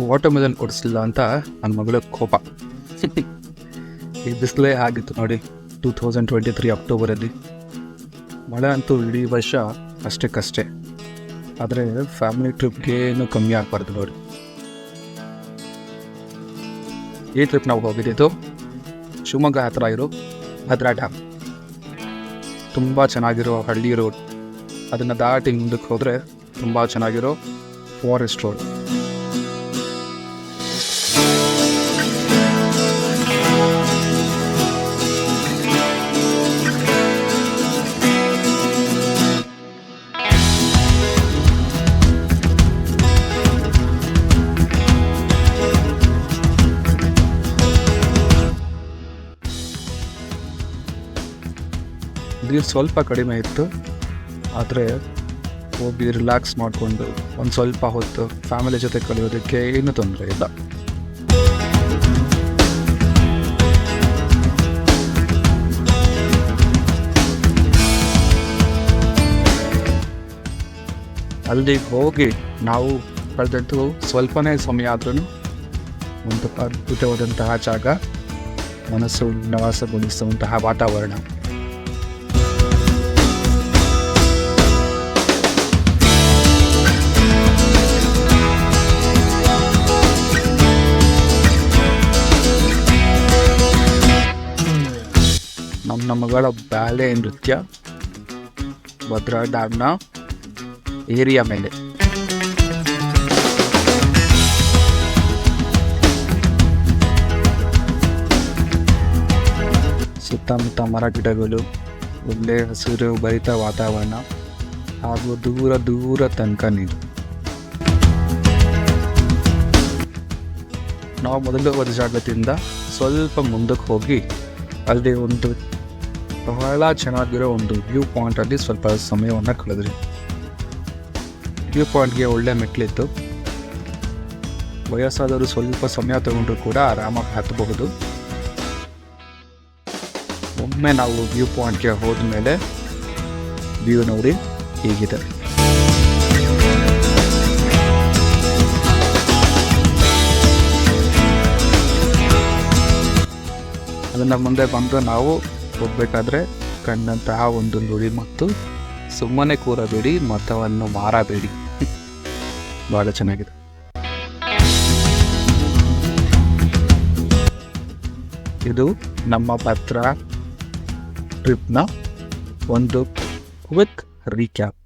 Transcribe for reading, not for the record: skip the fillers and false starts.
Water melon ಕೊಡಿಸ್ಲಿಲ್ಲ ಅಂತ ನನ್ನ ಮಗಳ ಕೋಪ. ಈ ಬಿಸಿಲೇ ಆಗಿತ್ತು ನೋಡಿ 2023 ಅಕ್ಟೋಬರಲ್ಲಿ. ಮಳೆ ಅಂತೂ ಇಡೀ ವರ್ಷ ಅಷ್ಟಕ್ಕಷ್ಟೇ, ಆದರೆ ಫ್ಯಾಮಿಲಿ ಟ್ರಿಪ್ಗೆ ಏನೂ ಕಮ್ಮಿ ಆಗಬಾರ್ದು ನೋಡಿ. ಈ ಟ್ರಿಪ್ ನಾವು ಹೋಗಿದ್ದು ಶಿವಮೊಗ್ಗ ಹತ್ರ ಇರೋ ಭದ್ರಾ ಡ್ಯಾಮ್. ತುಂಬ ಚೆನ್ನಾಗಿರೋ ಹಳ್ಳಿ ರೋಡ್, ಅದನ್ನು ದಾಟಿ ಮುಂದಕ್ಕೆ ಹೋದರೆ ತುಂಬ ಚೆನ್ನಾಗಿರೋ ಫಾರೆಸ್ಟ್ ರೋಡ್. ನೀರು ಸ್ವಲ್ಪ ಕಡಿಮೆ ಇತ್ತು, ಆದರೆ ಹೋಗಿ ರಿಲ್ಯಾಕ್ಸ್ ಮಾಡಿಕೊಂಡು ಒಂದು ಸ್ವಲ್ಪ ಹೊತ್ತು ಫ್ಯಾಮಿಲಿ ಜೊತೆ ಕಲಿಯೋದಕ್ಕೆ ಏನೂ ತೊಂದರೆ ಇಲ್ಲ. ಅಲ್ಲಿಗೆ ಹೋಗಿ ನಾವು ಕಳೆದದ್ದು ಸ್ವಲ್ಪನೇ ಸಮಯ ಆದ್ರೂ ಒಂದು ಅದ್ಭುತವಾದಂತಹ ಜಾಗ, ಮನಸ್ಸು ಉಲ್ಲಾಸಗೊಳಿಸುವಂತಹ ವಾತಾವರಣ. ನಮ್ಮ ಮಗಳ ಬ್ಯಾಲೆ ನೃತ್ಯ ಭದ್ರಾ ಡ್ಯಾಮ್ನ ಏರಿಯಾ ಮೇಲೆ. ಸುತ್ತಮುತ್ತ ಮರ ಗಿಡಗಳು, ಒಳ್ಳೆ ಹಸಿರು ಭರಿತ ವಾತಾವರಣ ಹಾಗೂ ದೂರ ದೂರ ತನಕ ನೀರು. ನಾವು ಮೊದಲು ಹೋದ ಜಾಗದಿಂದ ಸ್ವಲ್ಪ ಮುಂದಕ್ಕೆ ಹೋಗಿ ಅಲ್ಲಿ ಒಂದು ಬಹಳ ಚೆನ್ನಾಗಿರೋ ಒಂದು ವ್ಯೂ ಪಾಯಿಂಟಲ್ಲಿ ಸ್ವಲ್ಪ ಸಮಯವನ್ನು ಕಳೆದ್ರಿ. ವ್ಯೂ ಪಾಯಿಂಟ್ಗೆ ಒಳ್ಳೆ ಮೆಟ್ಲಿತ್ತು, ವಯಸ್ಸಾದರೂ ಸ್ವಲ್ಪ ಸಮಯ ತಗೊಂಡ್ರು ಕೂಡ ಆರಾಮಾಗಿ ಹತ್ತಬಹುದು. ಒಮ್ಮೆ ನಾವು ವ್ಯೂ ಪಾಯಿಂಟ್ಗೆ ಹೋದ ಮೇಲೆ ವ್ಯೂ ನೋಡಿ ಹೀಗಿದೆ. ಅದನ್ನು ಮುಂದೆ ಬಂದು ನಾವು ಹೋಗಬೇಕಾದ್ರೆ ಕಂಡಂತಹ ಒಂದು ನುಡಿ ಮತ್ತು ಸುಮ್ಮನೆ ಕೂರಬೇಡಿ, ಮತವನ್ನು ಮಾರಬೇಡಿ. ಭಾಳ ಚೆನ್ನಾಗಿದೆ. ಇದು ನಮ್ಮ ಭದ್ರಾ ಟ್ರಿಪ್ನ ಒಂದು ಕ್ವಿಕ್ ರೀಕ್ಯಾಪ್.